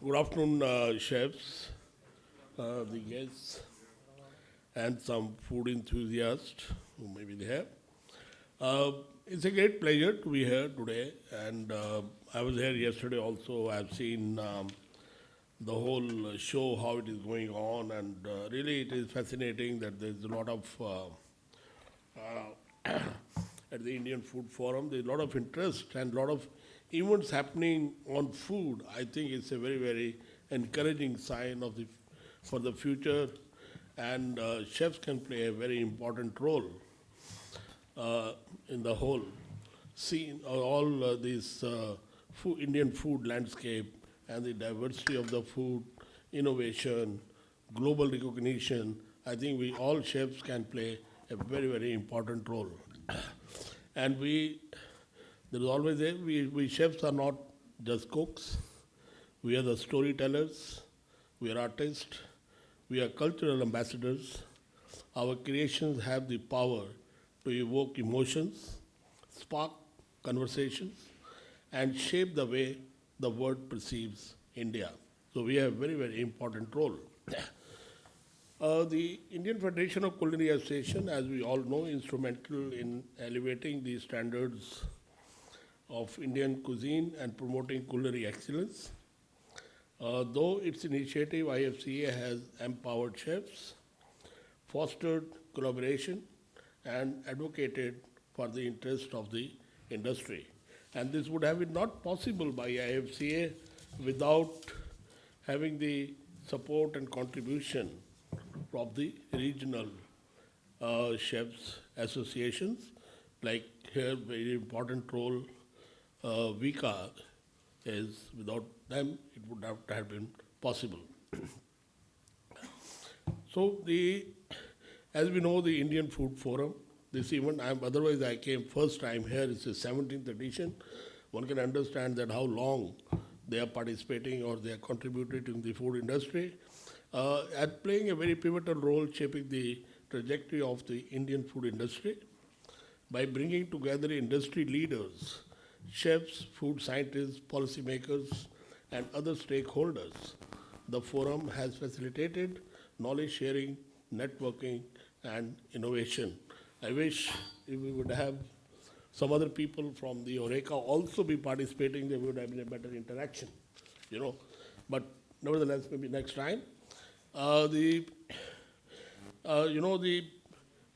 Good afternoon, chefs, the guests, and some food enthusiasts who may be there. It's a great pleasure to be here today, and I was here yesterday also. I've seen the whole show, how it is going on, and really it is fascinating that there's a lot of, at the Indian Food Forum, there's a lot of interest and a lot of events happening on food. I think it's a very, very encouraging sign of for the future, and chefs can play a very important role in the whole scene, all this Indian food landscape and the diversity of the food, innovation, global recognition. I think we all chefs can play a very, very important role. And there is always we chefs are not just cooks. We are the storytellers. We are artists. We are cultural ambassadors. Our creations have the power to evoke emotions, spark conversations, and shape the way the world perceives India. So we have a very, very important role. The Indian Federation of Culinary Association, as we all know, instrumental in elevating the standards of Indian cuisine and promoting culinary excellence. Though its initiative, IHCL has empowered chefs, fostered collaboration, and advocated for the interest of the industry. And this would have been not possible by IHCL without having the support and contribution of the regional chefs associations, like here, very important role Vika is. Without them, it would not have been possible. So as we know, the Indian Food Forum, this event, otherwise I came first time here, it's the 17th edition. One can understand that how long they are participating or they are contributing to the food industry, and playing a very pivotal role shaping the trajectory of the Indian food industry by bringing together industry leaders, chefs, food scientists, policymakers, and other stakeholders. The forum has facilitated knowledge sharing, networking, and innovation. I wish we would have some other people from the Oreca also be participating. There would have been a better interaction, But nevertheless, maybe next time. The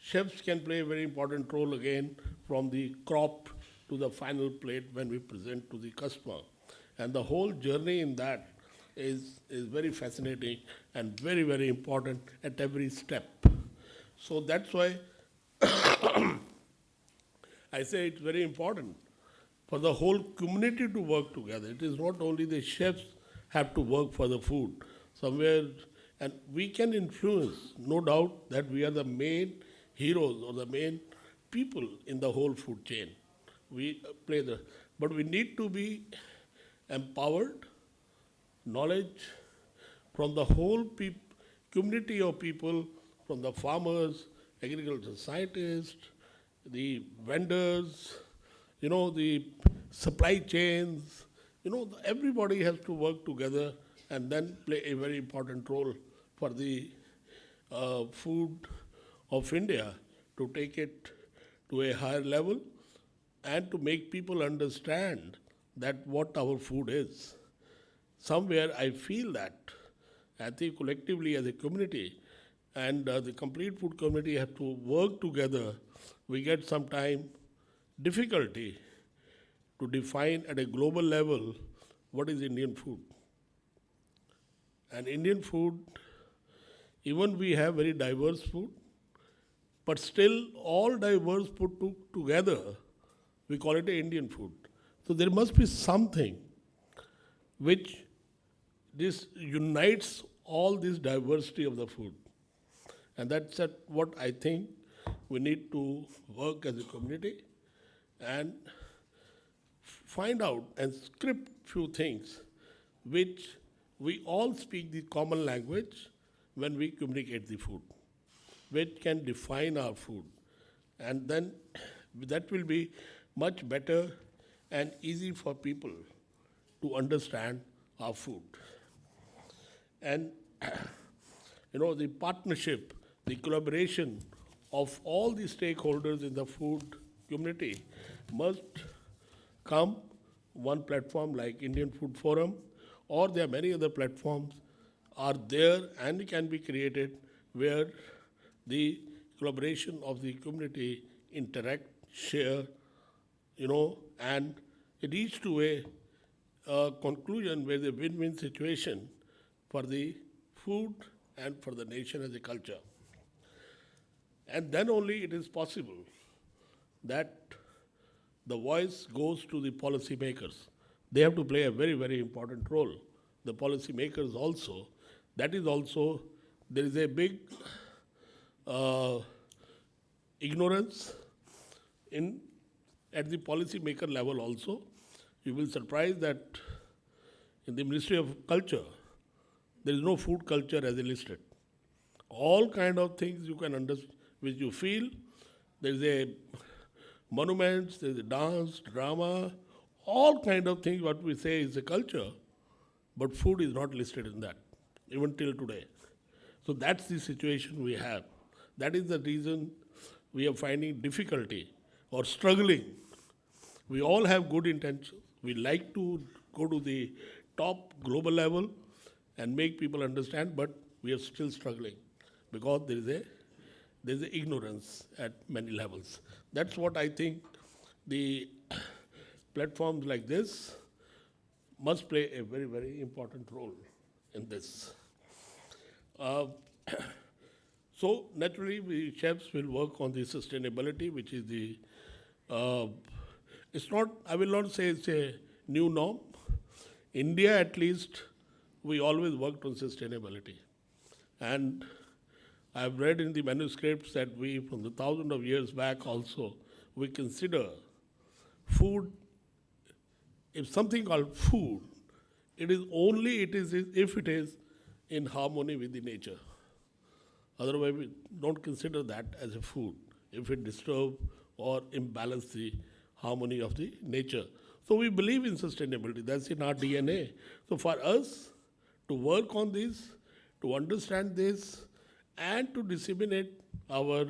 chefs can play a very important role again from the crop to the final plate when we present to the customer. And the whole journey in that is very fascinating and very, very important at every step. So that's why I say it's very important for the whole community to work together. It is not only the chefs have to work for the food. Somewhere, and we can influence, no doubt, that we are the main heroes or the main people in the whole food chain. We play but we need to be empowered, knowledge from the whole community of people, from the farmers, agricultural scientists, the vendors, the supply chains, everybody has to work together and then play a very important role for the food of India to take it to a higher level and to make people understand that what our food is. Somewhere I feel that, I think collectively as a community and the complete food community have to work together. We get sometimes difficulty to define at a global level what is Indian food. And Indian food, even we have very diverse food, but still all diverse put together, we call it a Indian food. So there must be something which this unites all this diversity of the food. And that's what I think we need to work as a community and find out and script few things which we all speak the common language when we communicate the food, which can define our food. And then that will be much better and easy for people to understand our food. And the partnership, the collaboration of all the stakeholders in the food community must come one platform like Indian Food Forum, or there are many other platforms are there and can be created where the collaboration of the community interact, share, and reach to a conclusion where the win-win situation for the food and for the nation as a culture. And then only it is possible that the voice goes to the policy makers. They have to play a very, very important role. The policy makers also, that is also, there is a big ignorance at the policy maker level also. You will surprise that in the Ministry of Culture, there is no food culture as a listed. All kind of things you can understand, which you feel. There is a monuments, there is a dance, drama, all kind of things what we say is a culture, but food is not listed in that, even till today. So that's the situation we have. That is the reason we are finding difficulty or struggling. We all have good intentions. We like to go to the top global level and make people understand, but we are still struggling because there is a ignorance at many levels. That's what I think the platforms like this must play a very, very important role in this. So naturally, we chefs will work on the sustainability, which is it's not, I will not say it's a new norm. India, at least, we always worked on sustainability. And I've read in the manuscripts that we, from the thousands of years back also, we consider food, if something called food, it is only if it is in harmony with the nature. Otherwise, we don't consider that as a food, if it disturbs or imbalance the harmony of the nature. So we believe in sustainability, that's in our DNA. So for us to work on this, to understand this, and to disseminate our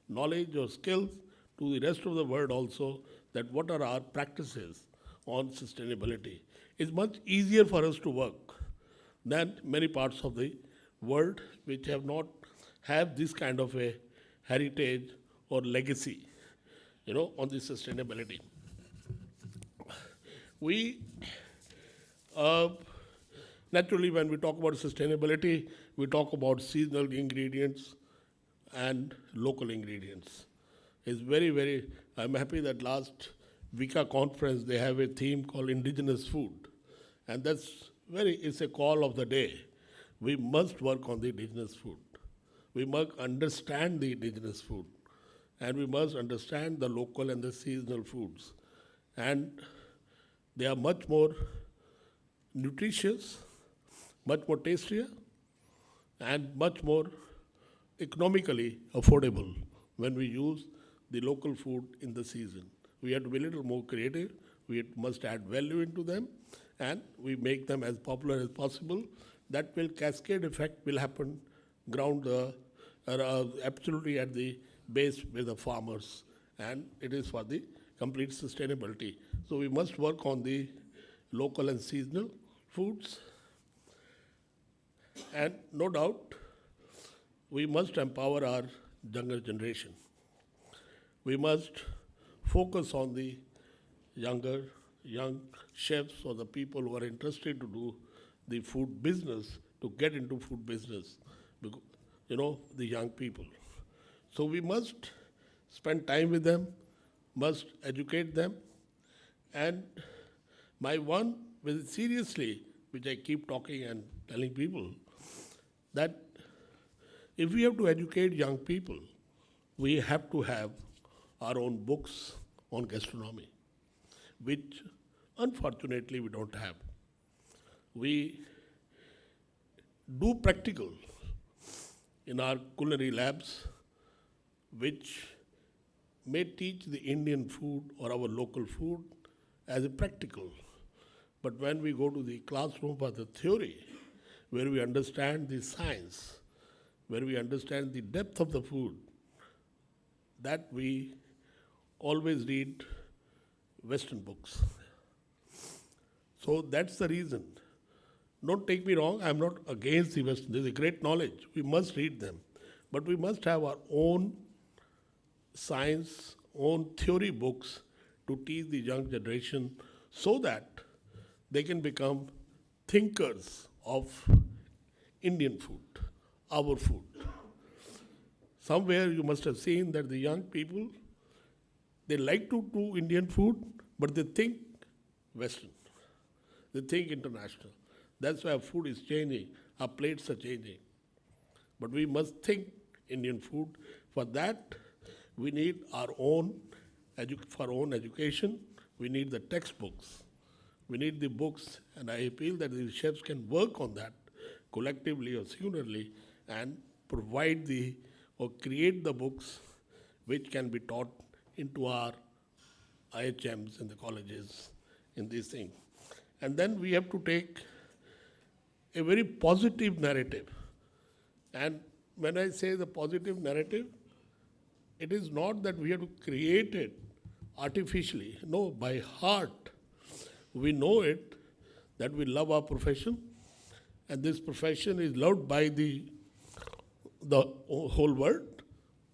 knowledge or skills to the rest of the world also, that what are our practices on sustainability. It's much easier for us to work than many parts of the world which have this kind of a heritage or legacy, on the sustainability. We, naturally, when we talk about sustainability, we talk about seasonal ingredients and local ingredients. It's very, very, I'm happy that last Vika conference, they have a theme called indigenous food. And it's a call of the day. We must work on the indigenous food. We must understand the indigenous food. And we must understand the local and the seasonal foods. And they are much more nutritious, much more tastier, and much more economically affordable when we use the local food in the season. We have to be a little more creative. We must add value into them, and we make them as popular as possible. That will cascade effect will happen absolutely at the base with the farmers, and it is for the complete sustainability. So we must work on the local and seasonal foods. And no doubt, we must empower our younger generation. We must focus on the young chefs or the people who are interested to do the food business, to get into food business, the young people. So we must spend time with them, must educate them, and my one, very seriously, which I keep talking and telling people, that if we have to educate young people, we have to have our own books on gastronomy, which unfortunately we don't have. We do practical in our culinary labs, which may teach the Indian food or our local food as a practical. But when we go to the classroom for the theory, where we understand the science, where we understand the depth of the food, that we always read Western books. So that's the reason. Don't take me wrong, I'm not against the Western. There's a great knowledge. We must read them. But we must have our own science, own theory books to teach the young generation so that they can become thinkers of Indian food, our food. Somewhere you must have seen that the young people, they like to do Indian food, but they think Western. They think international. That's why our food is changing, our plates are changing. But we must think Indian food. For that, we need our own, for our own education, we need the textbooks. We need the books, and I appeal that the chefs can work on that collectively or singularly and provide or create the books which can be taught into our IHMs in the colleges, in these things. And then we have to take a very positive narrative. And when I say the positive narrative, it is not that we have to create it artificially. No, by heart. We know it, that we love our profession, and this profession is loved by the whole world,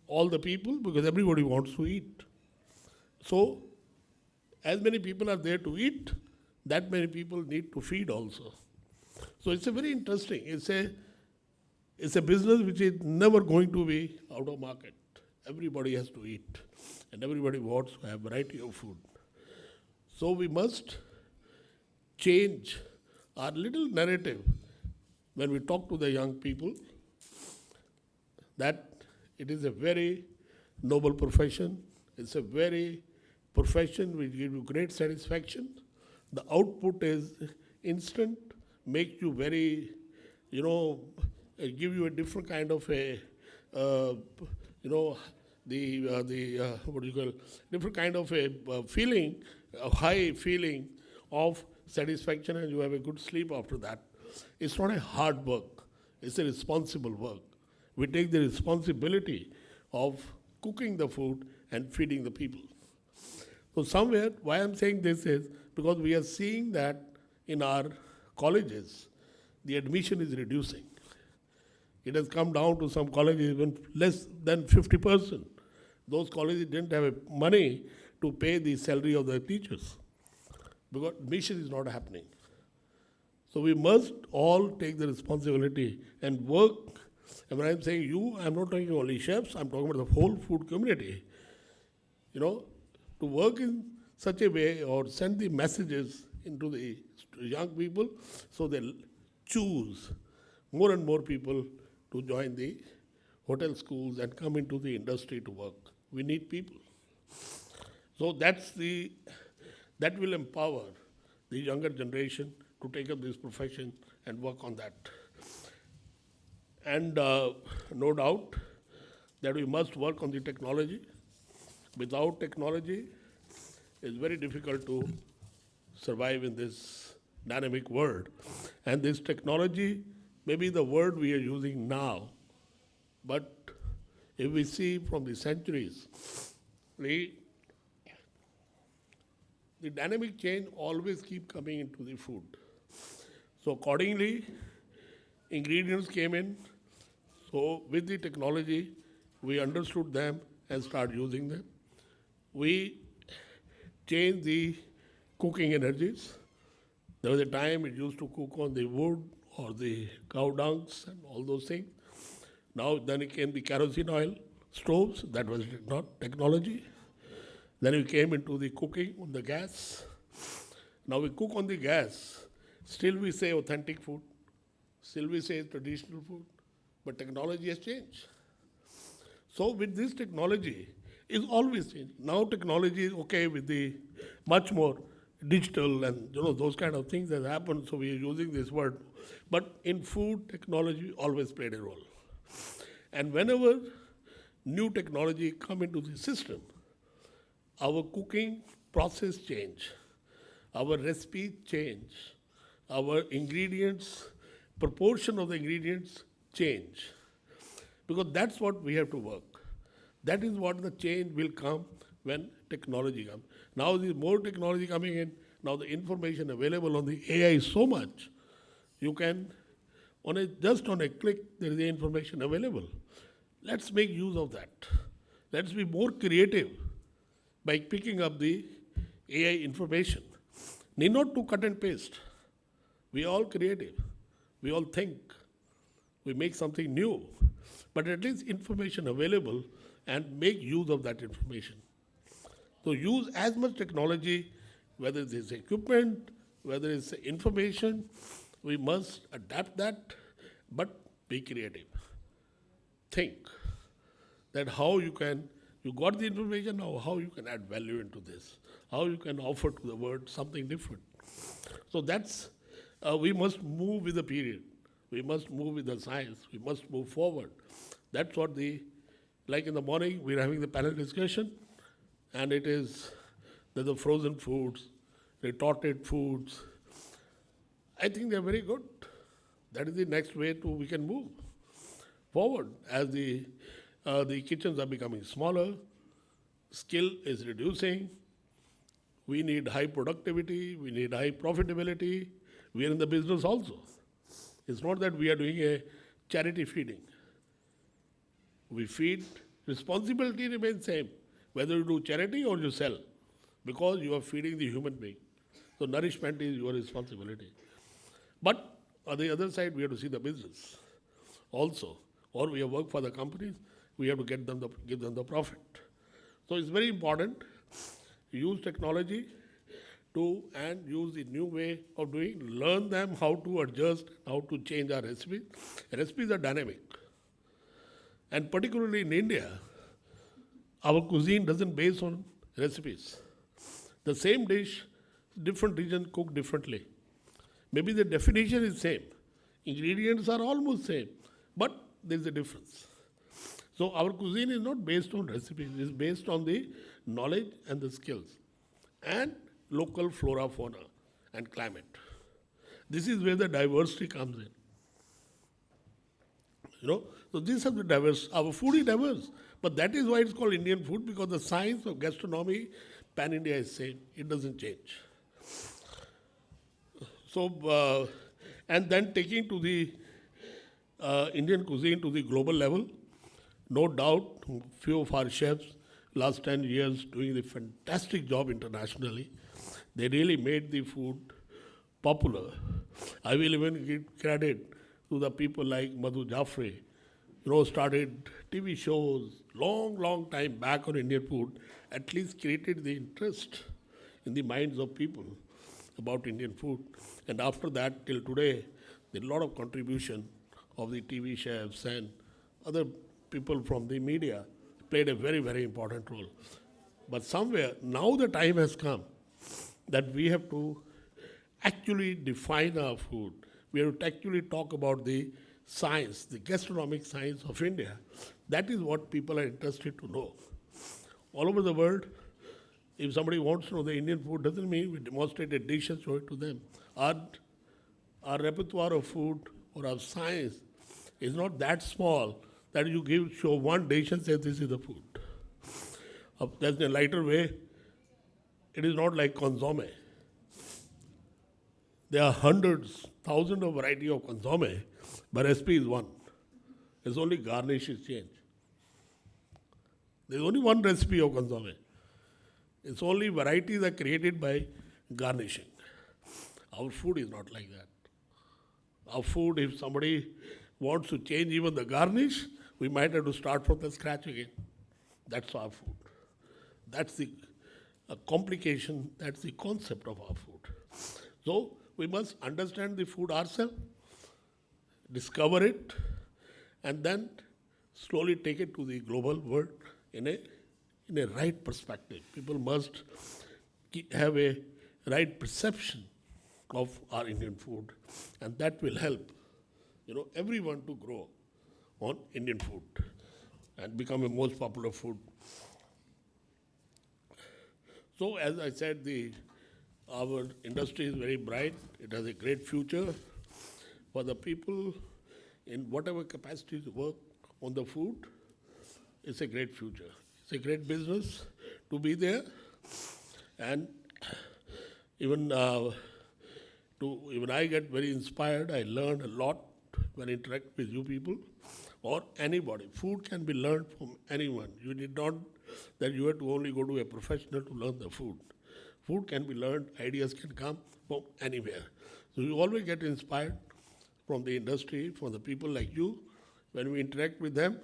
all the people, because everybody wants to eat. So, as many people are there to eat, that many people need to feed also. So it's a very interesting, it's a business which is never going to be out of market. Everybody has to eat, and everybody wants to have variety of food. So we must change our little narrative when we talk to the young people that it is a very noble profession. It's a very profession which gives you great satisfaction. The output is instant, makes you very, give you a different kind of a, different kind of a feeling, a high feeling of satisfaction, and you have a good sleep after that. It's not a hard work, it's a responsible work. We take the responsibility of cooking the food and feeding the people. So somewhere, why I'm saying this is because we are seeing that in our colleges, the admission is reducing. It has come down to some colleges even less than 50%. Those colleges didn't have money to pay the salary of the teachers because admission is not happening. So we must all take the responsibility and work. And when I'm saying you, I'm not talking only chefs, I'm talking about the whole food community. To work in such a way or send the messages into the young people so they choose more and more people to join the hotel schools and come into the industry to work. We need people. So that will empower the younger generation to take up this profession and work on that. And no doubt that we must work on the technology. Without technology, it's very difficult to survive in this dynamic world. And this technology may be the word we are using now, but if we see from the centuries, the dynamic change always keep coming into the food. So accordingly, ingredients came in. So with the technology, we understood them and started using them. We changed the cooking energies. There was a time it used to cook on the wood or the cow dungs and all those things. Now then it came the kerosene oil stoves, that was not technology. Then we came into the cooking on the gas. Now we cook on the gas. Still we say authentic food. Still we say traditional food. But technology has changed. So with this technology, it's always changing. Now technology is okay with the much more digital and those kind of things that happen, so we are using this word. But in food, technology always played a role. And whenever new technology come into the system, our cooking process change, our recipe change, our ingredients proportion of the ingredients change. Because that's what we have to work. That is what the change will come when technology comes. Now there's more technology coming in. Now the information available on the AI is so much. You can, just on a click, there is the information available. Let's make use of that. Let's be more creative by picking up the AI information. Need not to cut and paste. We are all creative. We all think. We make something new. But at least information available and make use of that information. So use as much technology, whether it's equipment, whether it's information, we must adapt that, but be creative. Think that how you got the information, now how you can add value into this, how you can offer to the world something different. So that's, we must move with the period. We must move with the science. We must move forward. That's what like in the morning, we're having the panel discussion, and there's the frozen foods, retorted foods. I think they're very good. That is the next way we can move forward as the kitchens are becoming smaller, skill is reducing, we need high productivity, we need high profitability. We are in the business also. It's not that we are doing a charity feeding. We feed, responsibility remains same, whether you do charity or you sell, because you are feeding the human being. So nourishment is your responsibility. But on the other side, we have to see the business also. Or we have worked for the companies, we have to give them the profit. So it's very important, use technology and use the new way of doing, learn them how to adjust, how to change our recipes. Recipes are dynamic. And particularly in India, our cuisine doesn't base on recipes. The same dish, different regions cook differently. Maybe the definition is same. Ingredients are almost same, but there's a difference. So our cuisine is not based on recipes, it's based on the knowledge and the skills and local flora, fauna and climate. This is where the diversity comes in. So these are the diverse, our food is diverse, but that is why it's called Indian food, because the science of gastronomy, pan-India is same, it doesn't change. So, and then taking to the Indian cuisine to the global level, no doubt, few of our chefs, last 10 years, doing a fantastic job internationally. They really made the food popular. I will even give credit to the people like Madhu Jaffrey, started TV shows long time back on Indian food, at least created the interest in the minds of people about Indian food. And after that, till today, there's a lot of contribution of the TV chefs and other people from the media played a very, very important role. But somewhere, now the time has come that we have to actually define our food. We have to actually talk about the science, the gastronomic science of India. That is what people are interested to know. All over the world, if somebody wants to know the Indian food, doesn't mean we demonstrate a dish and show it to them. Our repertoire of food or our science is not that small that you show one dish and say this is the food. That's a lighter way. It is not like consomme. There are hundreds, thousands of varieties of consomme, but recipe is one. It's only garnish is changed. There's only one recipe of consomme. It's only varieties are created by garnishing. Our food is not like that. Our food, if somebody wants to change even the garnish, we might have to start from the scratch again. That's our food. That's the complication, that's the concept of our food. So we must understand the food ourselves, discover it, and then slowly take it to the global world in a right perspective. People must have a right perception of our Indian food, and that will help, everyone to grow on Indian food and become a most popular food. So as I said, our industry is very bright. It has a great future. for the people in whatever capacity to work on the food, it's a great future. It's a great business to be there. And even even I get very inspired. I learn a lot when I interact with you people or anybody. Food can be learned from anyone. You need not that you have to only go to a professional to learn the food. Food can be learned, ideas can come from anywhere. So you always get inspired from the industry, from the people like you, when we interact with them.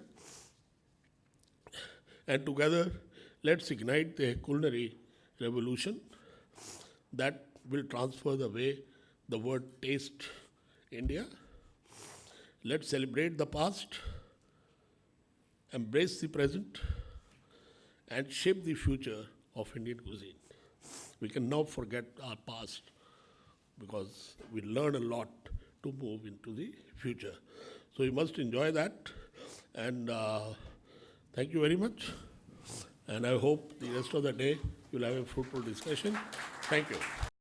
And together, let's ignite the culinary revolution that will transfer the way the world tastes India. Let's celebrate the past, embrace the present, and shape the future of Indian cuisine. We can now forget our past because we learn a lot to move into the future. So you must enjoy that. And thank you very much. And I hope the rest of the day you'll have a fruitful discussion. Thank you.